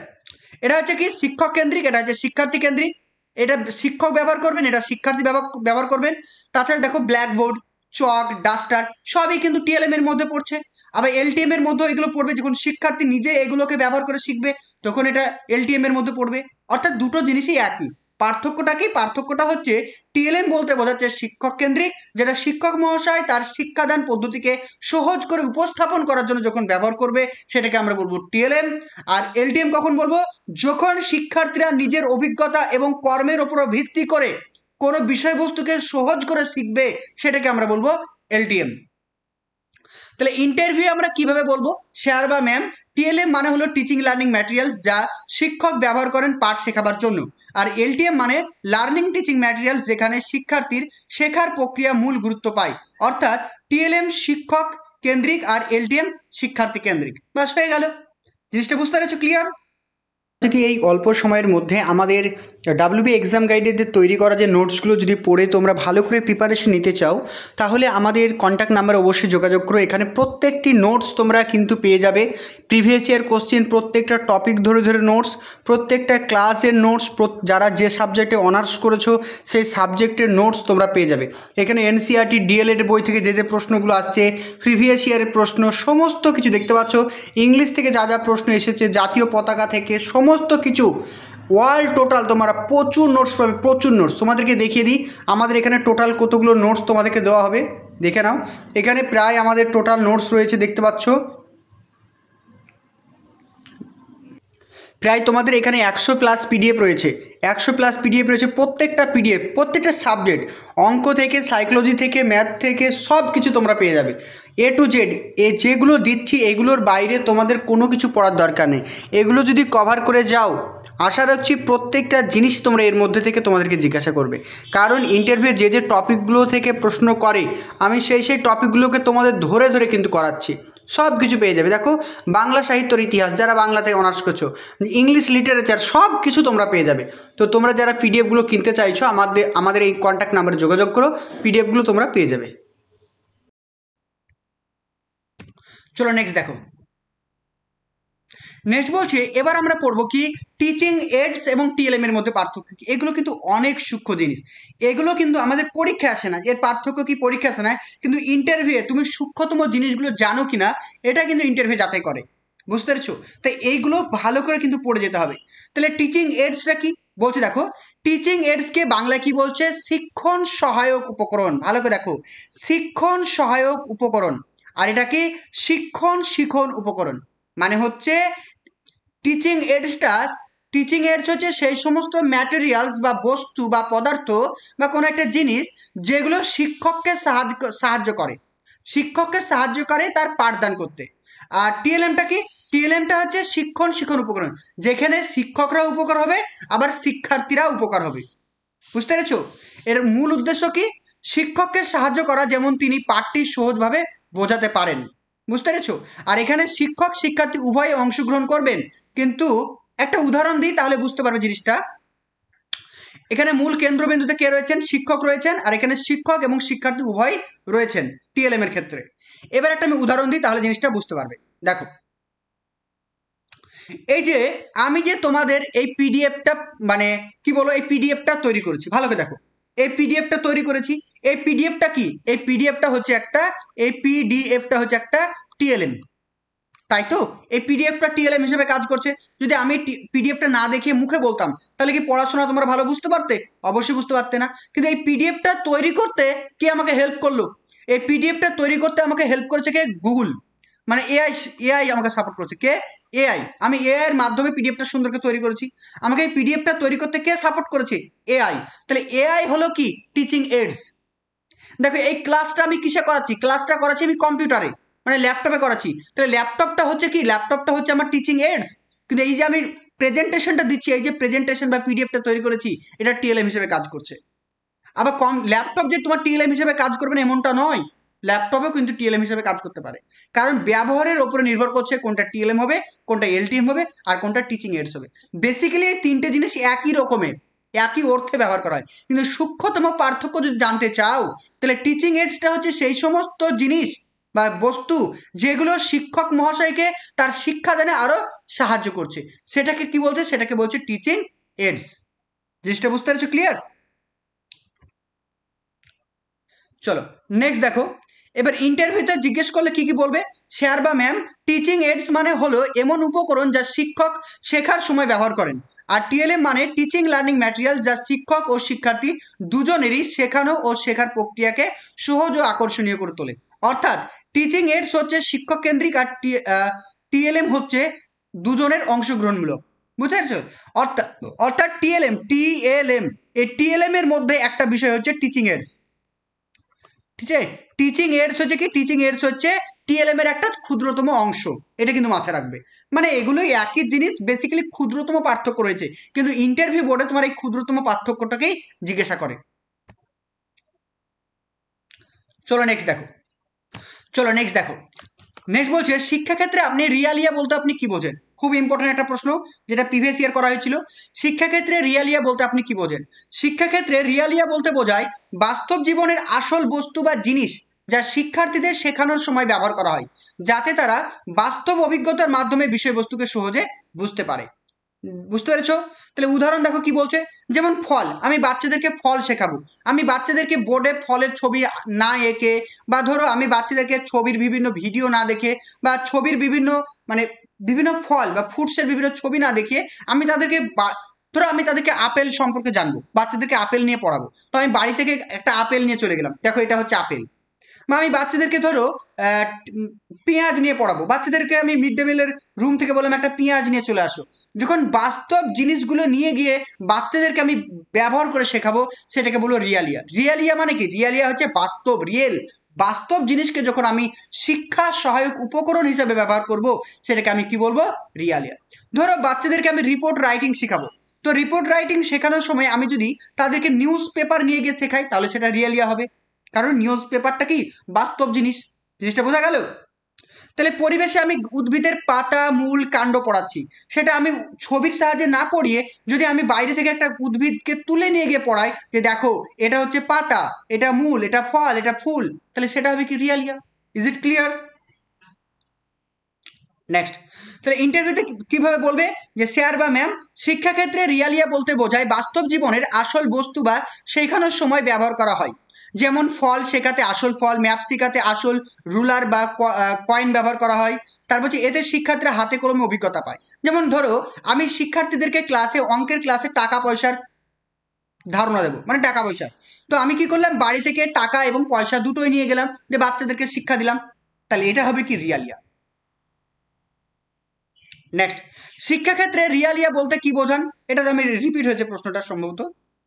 এটা হচ্ছে কি শিক্ষক কেন্দ্রিক, এটা হচ্ছে শিক্ষার্থী কেন্দ্রিক। এটা শিক্ষক ব্যবহার করবেন, এটা শিক্ষার্থী ব্যবহার করবেন। তাছাড়া দেখো ব্ল্যাকবোর্ড, চক, ডাস্টার সবই কিন্তু টিএলএম এর মধ্যে পড়ছে। আবার এলটিএম এর মধ্যেও এগুলো পড়বে। যখন শিক্ষার্থী নিজে এগুলোকে ব্যবহার করে শিখবে তখন এটা এলটিএম এর মধ্যে পড়বে। অর্থাৎ দুটো জিনিসই একই। পার্থক্যটা কি? পার্থক্যটা হচ্ছে টিএলএম বলতে বোঝাচ্ছে শিক্ষক কেন্দ্রিক, যেটা শিক্ষক মহাশয় তার শিক্ষাদান পদ্ধতিকে সহজ করে উপস্থাপন করার জন্য যখন ব্যবহার করবে সেটাকে আমরা বলবো টিএলএম। আর এলটিএম কখন বলবো? যখন শিক্ষার্থীরা নিজের অভিজ্ঞতা এবং কর্মের উপর ভিত্তি করে কোনো বিষয়বস্তুকে সহজ করে শিখবে সেটাকে আমরা বলবো এলটিএম। তাহলে ইন্টারভিউ আমরা কিভাবে বলবো? স্যার বা ম্যাম। টিএলএম মানে হলো টিচিং লার্নিং ম্যাটেরিয়ালস, যা শিক্ষক ব্যবহার করেন পাঠ শেখাবার জন্য। আর এলটিএম মানে লার্নিং টিচিং ম্যাটেরিয়ালস, যেখানে শিক্ষার্থীর শেখার প্রক্রিয়া মূল গুরুত্ব পায়। অর্থাৎ টিএলএম শিক্ষক কেন্দ্রিক আর এলটিএম শিক্ষার্থী কেন্দ্রিক। বাস হয়ে গেল। জিনিসটা বুঝতে পেরেছো? ক্লিয়ার? যদি এই অল্প সময়ের মধ্যে আমাদের ডাব্লিউবি এক্সাম গাইডের তৈরি করা যে নোটসগুলো যদি পড়ে তোমরা ভালো করে প্রিপারেশন নিতে চাও, তাহলে আমাদের কন্ট্যাক্ট নাম্বারে অবশ্যই যোগাযোগ করো। এখানে প্রত্যেকটি নোটস তোমরা কিন্তু পেয়ে যাবে। প্রিভিয়াস ইয়ার কোশ্চেন, প্রত্যেকটা টপিক ধরে ধরে নোটস, প্রত্যেকটা ক্লাসের নোটস, যারা যে সাবজেক্টে অনার্স করেছো সেই সাবজেক্টের নোটস তোমরা পেয়ে যাবে। এখানে এনসিইআরটি ডিএলএড বই থেকে যে যে প্রশ্নগুলো আসছে, প্রিভিয়াস ইয়ারের প্রশ্ন, সমস্ত কিছু দেখতে পাচ্ছ। ইংলিশ থেকে যা যা প্রশ্ন এসেছে, জাতীয় পতাকা থেকে সমস্ত কিছু, ওয়ার্ল্ড টোটাল তোমরা প্রচুর নোটস পাবে, প্রচুর নোটস। তোমাদেরকে দেখিয়ে দিই আমাদের এখানে টোটাল কতগুলো নোটস তোমাদেরকে দেওয়া হবে, দেখে নাও। এখানে প্রায় আমাদের টোটাল নোটস রয়েছে, দেখতে পাচ্ছ প্রায় তোমাদের এখানে 100+ পিডিএফ রয়েছে। 100+ পিডিএফ রয়েছে। প্রত্যেকটা পিডিএফ, প্রত্যেকটা সাবজেক্ট, অঙ্ক থেকে, সাইকোলজি থেকে, ম্যাথ থেকে সব কিছু তোমরা পেয়ে যাবে। এ টু জেড যেগুলো দিচ্ছি এগুলোর বাইরে তোমাদের কোনো কিছু পড়ার দরকার নেই। এগুলো যদি কভার করে যাও, আশা রাখছি প্রত্যেকটা জিনিস তোমরা এর মধ্যে থেকে তোমাদেরকে জিজ্ঞাসা করবে। কারণ ইন্টারভিউ যে যে টপিকগুলো থেকে প্রশ্ন করে, আমি সেই টপিকগুলোকে তোমাদের ধরে ধরে কিন্তু করাচ্ছি। সব কিছু পেয়ে যাবে। দেখো, বাংলা সাহিত্যর ইতিহাস, যারা বাংলা থেকে অনার্স করছো, ইংলিশ লিটারেচার, সব কিছু তোমরা পেয়ে যাবে। তো তোমরা যারা পিডিএফগুলো কিনতে চাইছো, আমাদের এই কন্ট্যাক্ট নাম্বারে যোগাযোগ করো, পিডিএফগুলো তোমরা পেয়ে যাবে। চলো নেক্সট দেখো। নেক্সট বলছে, এবার আমরা পড়বো কি টিচিং এইডস এবং টিএলএম এর মধ্যে পার্থক্য কি। এগুলো কিন্তু অনেক সূক্ষ্ম জিনিস। এগুলো কিন্তু আমাদের পরীক্ষা আসে না, এর পার্থক্য কি পরীক্ষা আসে না, কিন্তু ইন্টারভিউয়ে তুমি সূক্ষ্মতম জিনিসগুলো জানো কিনা এটা কিন্তু ইন্টারভিউ যাচাই করে। বুঝতে পেরেছো? তাই এইগুলো ভালো করে কিন্তু পড়ে যেতে হবে। তাহলে টিচিং এইডসটা কি বলছে দেখো। টিচিং এইডসকে বাংলায় কি বলছে? শিক্ষণ সহায়ক উপকরণ। ভালো করে দেখো, শিক্ষণ সহায়ক উপকরণ। আর এটা কি? শিখন উপকরণ। মানে হচ্ছে টিচিং এইডস হচ্ছে সেই সমস্ত ম্যাটেরিয়ালস বা বস্তু বা পদার্থ বা কোনো একটা জিনিস যেগুলো শিক্ষককে সাহায্য করে, তার পাঠদান করতে। আর টিএলএমটা কি? টিএলএমটা হচ্ছে শিখন উপকরণ, যেখানে শিক্ষকরা উপকার হবে আবার শিক্ষার্থীরা উপকার হবে। বুঝতে পেরেছো? এর মূল উদ্দেশ্য কি? শিক্ষককে সাহায্য করা, যেমন তিনি পাঠটি সহজভাবে বোঝাতে পারেন। বুঝতে পেরেছো? আর এখানে শিক্ষক শিক্ষার্থী উভয়ে অংশগ্রহণ করবেন। কিন্তু একটা উদাহরণ দিই তাহলে বুঝতে পারবে জিনিসটা। এখানে মূল কেন্দ্রবিন্দুতে কে রয়েছেন? শিক্ষক রয়েছেন। আর এখানে শিক্ষক এবং শিক্ষার্থী উভয় রয়েছেন টিএলএম এর ক্ষেত্রে। এবার একটা আমি উদাহরণ দিই তাহলে জিনিসটা বুঝতে পারবে। দেখো, এই যে আমি যে তোমাদের এই পিডিএফটা মানে কি বলো, এই পিডিএফটা তৈরি করেছি, ভালো করে দেখো। এই পিডিএফটা তৈরি করেছি। এই পিডিএফটা কি? এই পিডিএফটা হচ্ছে একটা টিএলএম, তাই তো? এই পিডিএফটা টিএলএম হিসেবে কাজ করছে। যদি আমি পিডিএফটা না দেখিয়ে মুখে বলতাম তাহলে কি পড়াশোনা তোমরা ভালো বুঝতে পারতে? অবশ্যই বুঝতে পারতে না। কিন্তু এই পিডিএফটা তৈরি করতে কে আমাকে হেল্প করলো? এই পিডিএফটা তৈরি করতে আমাকে হেল্প করেছে কে? গুগল। মানে এআই আমাকে সাপোর্ট করছে। কে? এআই। আমি এআই এর মাধ্যমে পিডিএফটা সুন্দর করে তৈরি করেছি। আমাকে এই পিডিএফটা তৈরি করতে কে সাপোর্ট করেছে? এআই। তাহলে এআই হলো কি? Teaching AIDS. দেখো, এই ক্লাসটা আমি কিসে করাচ্ছি? ক্লাসটা করাচ্ছি আমি কম্পিউটারে, মানে ল্যাপটপে করাচ্ছি। তাহলে ল্যাপটপটা হচ্ছে কি? ল্যাপটপটা হচ্ছে আমার টিচিং এইডস। কিন্তু এই যে আমি প্রেজেন্টেশনটা দিচ্ছি, এই যে প্রেজেন্টেশন বা পিডিএফটা তৈরি করেছি, এটা টিএলএম হিসেবে কাজ করছে। আবার ল্যাপটপ যে তোমার টিএলএম হিসেবে কাজ করবে না এমনটা নয়, ল্যাপটপেও কিন্তু টিএলএম হিসেবে কাজ করতে পারে। কারণ ব্যবহারের ওপরে নির্ভর করছে কোনটা টিএলএম হবে, কোনটা এলটিএম হবে, আর কোনটা টিচিং এইডস হবে। বেসিক্যালি এই তিনটে জিনিস একই রকমের, একই অর্থে ব্যবহার করা হয়। কিন্তু সূক্ষ্মতম পার্থক্য যদি জানতে চাও, তাহলে টিচিং এইডসটা হচ্ছে সেই সমস্ত জিনিস বা বস্তু যেগুলো শিক্ষক মহাশয়কে তার শিক্ষাদানে আরো সাহায্য করছে, সেটাকে কি বলছে? সেটাকে বলছে টিচিং এইডস। জিনিসটা বুঝতে পেরেছো? ক্লিয়ার? চলো নেক্সট দেখো, এবার ইন্টারভিউতে জিজ্ঞেস করলে কি কি বলবে। স্যার বা ম্যাম, টিচিং এইডস মানে হলো এমন উপকরণ যা শিক্ষক শেখার সময় ব্যবহার করেন। আর টিএলএম মানে টিচিং লার্নিং ম্যাটেরিয়াল, যা শিক্ষক ও শিক্ষার্থী দুজনেরই শেখানো ও শেখার প্রক্রিয়াকে সহজ ও আকর্ষণীয় করে তোলে। অর্থাৎ টিচিং এইডস হচ্ছে শিক্ষক কেন্দ্রিক, আর টিএলএম হচ্ছে দুজনের অংশগ্রহণমূলক। বুঝতে পারছো? অর্থাৎ অর্থাৎ টিএলএম এই টিএলএম এর মধ্যে একটা বিষয় হচ্ছে টিচিং এইডস। ঠিক আছে, টিচিং এইডস হচ্ছে কি, টিচিং এইডস হচ্ছে টিএলএম এর একটা ক্ষুদ্রতম অংশ, এটা কিন্তু মাথায় রাখবে। মানে এগুলোই একই জিনিস, বেসিক্যালি ক্ষুদ্রতম পার্থক্য রয়েছে, কিন্তু ইন্টারভিউ বোর্ডে তোমার এই ক্ষুদ্রতম পার্থক্যটাকেই জিজ্ঞাসা করে। চলো নেক্সট দেখো, নেক্সট বলছে শিক্ষাক্ষেত্রে আপনি রিয়ালিয়া বলতে আপনি কি বোঝেন। খুব ইম্পর্টেন্ট একটা প্রশ্ন, যেটা প্রিভিয়াস ইয়ার করা হয়েছিল। শিক্ষাক্ষেত্রে রিয়ালিয়া বলতে আপনি কি বোঝেন। শিক্ষাক্ষেত্রে রিয়ালিয়া বলতে বোঝায় বাস্তব জীবনের আসল বস্তু বা জিনিস যা শিক্ষার্থীদের শেখানোর সময় ব্যবহার করা হয়, যাতে তারা বাস্তব অভিজ্ঞতার মাধ্যমে বিষয়বস্তুকে সহজে বুঝতে পারে। বুঝতে পেরেছো? তাহলে উদাহরণ দেখো কি বলছে। যেমন ফল, আমি বাচ্চাদেরকে ফল শেখাবো। আমি বাচ্চাদেরকে বোর্ডে ফলের ছবি না এঁকে, বা ধরো আমি বাচ্চাদেরকে ছবির বিভিন্ন ভিডিও না দেখে, বা ছবির বিভিন্ন মানে বিভিন্ন ফল বা ফ্রুটসের বিভিন্ন ছবি না দেখিয়ে আমি তাদেরকে ধরো আমি তাদেরকে আপেল সম্পর্কে জানবো, বাচ্চাদেরকে আপেল নিয়ে পড়াবো। তো আমি বাড়ি থেকে একটা আপেল নিয়ে চলে গেলাম, দেখো এটা হচ্ছে আপেল। বা আমি বাচ্চাদেরকে ধরো পেঁয়াজ নিয়ে পড়াবো, বাচ্চাদেরকে আমি মিড ডে মিলের রুম থেকে বললাম একটা পেঁয়াজ নিয়ে চলে আসো। যখন বাস্তব জিনিসগুলো নিয়ে গিয়ে বাচ্চাদেরকে আমি ব্যবহার করে শেখাবো, সেটাকে বলবো রিয়ালিয়া। রিয়ালিয়া মানে কি, রিয়ালিয়া হচ্ছে বাস্তব, বাস্তব জিনিসকে যখন আমি শিক্ষা সহায়ক উপকরণ হিসেবে ব্যবহার করব, সেটাকে আমি কি বলবো, রিয়ালিয়া। ধরো বাচ্চাদেরকে আমি রিপোর্ট রাইটিং শেখাবো, তো রিপোর্ট রাইটিং শেখানোর সময় আমি যদি তাদেরকে নিউজ পেপার নিয়ে গিয়ে শেখাই, তাহলে সেটা রিয়ালিয়া হবে, কারণ নিউজ পেপারটা কি বাস্তব জিনিস। জিনিসটা বোঝা গেল? তাহলে পরিবেশে আমি উদ্ভিদের পাতা, মূল, কাণ্ড পড়াচ্ছি, সেটা আমি ছবির সাহায্যে না পড়িয়ে যদি আমি বাইরে থেকে একটা উদ্ভিদকে তুলে নিয়ে গিয়ে পড়াই, যে দেখো এটা হচ্ছে পাতা, এটা মূল, এটা ফল, এটা ফুল, তাহলে সেটা হবে কি, realia. Is it clear? Next, তাহলে ইন্টারভিউতে কিভাবে বলবে যে স্যার বা ম্যাম, শিক্ষাক্ষেত্রে রিয়ালিয়া বলতে বোঝায় বাস্তব জীবনের আসল বস্তু বা শেখানোর সময় ব্যবহার করা হয়। যেমন ফল শেখাতে আসল ফল, ম্যাপ শেখাতে আসল রুলার বা কয়েন ব্যবহার করা হয়। তারপর হচ্ছে এতে শিক্ষার্থীরা হাতে কলমে অভিজ্ঞতা পায়। যেমন ধরো আমি শিক্ষার্থীদেরকে ক্লাসে, অঙ্কের ক্লাসে টাকা পয়সার ধারণা দেবো, মানে টাকা পয়সা। তো আমি কি করলাম, বাড়ি থেকে টাকা এবং পয়সা দুটোই নিয়ে গেলাম, যে বাচ্চাদেরকে শিক্ষা দিলাম, তাহলে এটা হবে কি, রিয়ালিয়া। নেক্সট, শিক্ষাক্ষেত্রে রিয়ালিয়া বলতে কি বোঝান, এটা আমি রিপিট হয়েছে প্রশ্নটা সম্ভবত,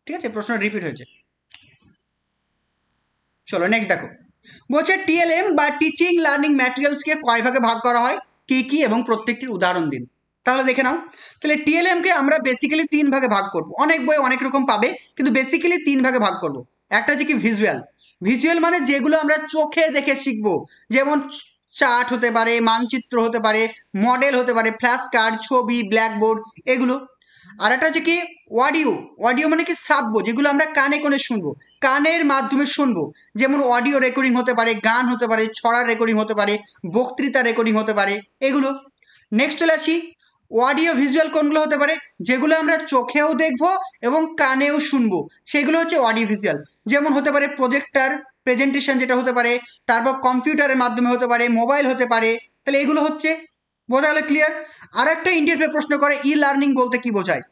ঠিক আছে, প্রশ্ন রিপিট হয়েছে। চলো নেক্সট দেখো, বলছে টিএলএম বা টিচিং লার্নিং ম্যাটেরিয়ালসকে কয় ভাগে ভাগ করা হয়, কি কি, এবং প্রত্যেকটির উদাহরণ দিন। তাহলে দেখে নাও। তাহলে টিএলএম কে আমরা বেসিক্যালি তিন ভাগে ভাগ করব, অনেক বই অনেক রকম পাবে, কিন্তু বেসিক্যালি তিন ভাগে ভাগ করব। একটা হচ্ছে কি ভিজুয়াল। ভিজুয়াল মানে যেগুলো আমরা চোখে দেখে শিখবো, যেমন চার্ট হতে পারে, মানচিত্র হতে পারে, মডেল হতে পারে, ফ্ল্যাশ কার্ড, ছবি, ব্ল্যাকবোর্ড, এগুলো। আর একটা হচ্ছে কি অডিও। অডিও মানে কি শ্রাব্য, যেগুলো আমরা কানে কোণে শুনবো, কানের মাধ্যমে শুনবো। যেমন অডিও রেকর্ডিং হতে পারে, গান হতে পারে, ছড়ার রেকর্ডিং হতে পারে, বক্তৃতা রেকর্ডিং হতে পারে, এগুলো। নেক্সট চলে আসি, অডিও ভিজুয়াল কোনগুলো হতে পারে, যেগুলো আমরা চোখেও দেখবো এবং কানেও শুনবো, সেগুলো হচ্ছে অডিও ভিজুয়াল। যেমন হতে পারে প্রজেক্টর প্রেজেন্টেশন, যেটা হতে পারে, তারপর কম্পিউটারের মাধ্যমে হতে পারে, মোবাইল হতে পারে, তাহলে এগুলো হচ্ছে। বোঝা গেল? ক্লিয়ার? আর একটা ইন্টারভিউ প্রশ্ন করে ই লার্নিং বলতে কি বোঝায়।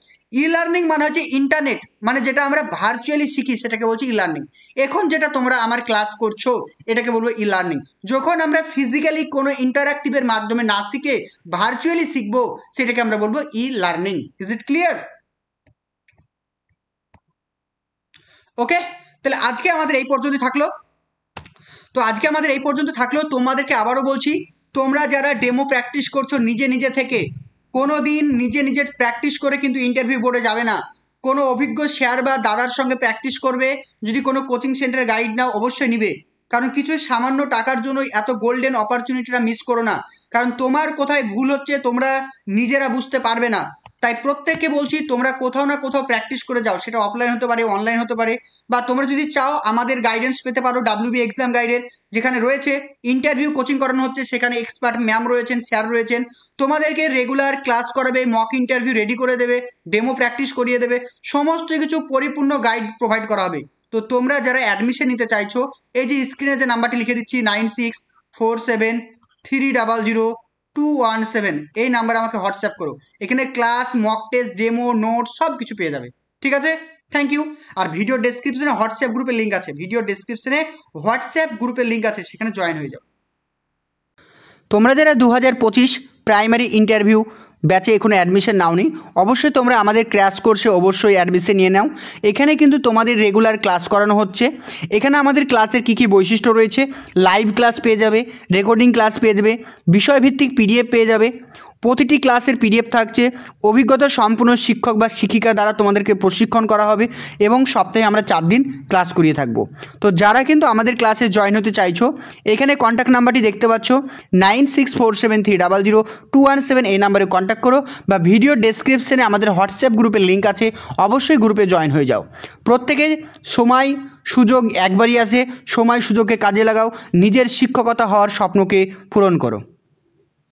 ই লার্নিং মানে হচ্ছে ইন্টারনেট, মানে যেটা আমরা ভার্চুয়ালি শিখি সেটাকে বলছি ই লার্নিং। এখন যেটা তোমরা আমার ক্লাস করছো, এটাকে বলবো ই লার্নিং। যখন আমরা ফিজিক্যালি কোনো ইন্টারাক্টিভের মাধ্যমে না শিখে ভার্চুয়ালি শিখবো, সেটাকে আমরা বলবো e learning. Is it clear? Okay, তাহলে আজকে আমাদের এই পর্যন্ত থাকলো। তোমাদেরকে আবারও বলছি, তোমরা যারা ডেমো প্র্যাকটিস করছো নিজে নিজে থেকে, কোনো দিন নিজে নিজে প্র্যাকটিস করে কিন্তু ইন্টারভিউ বোর্ডে যাবে না। কোনো অভিজ্ঞ স্যার বা দাদার সঙ্গে প্র্যাকটিস করবে। যদি কোনো কোচিং সেন্টারে গাইড নাও, অবশ্যই নিবে, কারণ কিছু সামান্য টাকার জন্য এত গোল্ডেন অপরচুনিটিটা মিস করো না। কারণ তোমার কোথায় ভুল হচ্ছে তোমরা নিজেরা বুঝতে পারবে না। তাই প্রত্যেককে বলছি, তোমরা কোথাও না কোথাও প্র্যাকটিস করে যাও, সেটা অফলাইন হতে পারে, অনলাইন হতে পারে, বা তোমরা যদি চাও আমাদের গাইডেন্স পেতে পারো ডাব্লিউবি এক্সাম গাইডের, যেখানে রয়েছে ইন্টারভিউ কোচিং করানো হচ্ছে, সেখানে এক্সপার্ট ম্যাম রয়েছেন, স্যার রয়েছেন, তোমাদেরকে রেগুলার ক্লাস করাবে, মক ইন্টারভিউ রেডি করে দেবে, ডেমো প্র্যাকটিস করিয়ে দেবে, সমস্ত কিছু পরিপূর্ণ গাইড প্রোভাইড করা হবে। তো তোমরা যারা অ্যাডমিশন নিতে চাইছো এই যে স্ক্রিনে যে নাম্বারটি লিখে দিচ্ছি 9647300217 এই নাম্বারে আমাকে হোয়াটসঅ্যাপ করো। এখানে class, mock test, demo, note সব কিছু পেয়ে যাবে। ঠিক আছে, থ্যাংক ইউ। আর ভিডিও ডেসক্রিপশনে হোয়াটসঅ্যাপ গ্রুপের লিঙ্ক আছে, সেখানে জয়েন হয়ে যাও। তোমরা যারা 2025 প্রাইমারি ইন্টারভিউ ব্যাচে এখনো অ্যাডমিশন নাওনি, অবশ্যই তোমরা আমাদের ক্র্যাশ কোর্সে অবশ্যই অ্যাডমিশন নিয়ে নাও। এখানে কিন্তু তোমাদের রেগুলার ক্লাস করানো হচ্ছে। এখানে আমাদের ক্লাসের কী কী বৈশিষ্ট্য রয়েছে, লাইভ ক্লাস পেয়ে যাবে, রেকর্ডিং ক্লাস পেয়ে যাবে, বিষয়ভিত্তিক পিডিএফ পেয়ে যাবে। প্রতিটি ক্লাসের পিডিএফ থাকছে, অভিজ্ঞতা সম্পূর্ণ শিক্ষক বা শিক্ষিকা দ্বারা তোমাদেরকে প্রশিক্ষণ করা হবে এবং সপ্তাহে আমরা 4 দিন ক্লাস করিয়ে থাকবো। তো যারা কিন্তু আমাদের ক্লাসে জয়েন হতে চাইছো, এখানে কন্ট্যাক্ট নাম্বারটি দেখতে পাচ্ছ 9647300217 এই নাম্বারে কন্ট্যাক্ট করো, বা ভিডিও ডেসক্রিপশনে আমাদের হোয়াটসঅ্যাপ গ্রুপের লিঙ্ক আছে, অবশ্যই গ্রুপে জয়েন হয়ে যাও। প্রত্যেকে সময় সুযোগ একবারই আসে, সময় সুযোগকে কাজে লাগাও, নিজের শিক্ষকতা হওয়ার স্বপ্নকে পূরণ করো।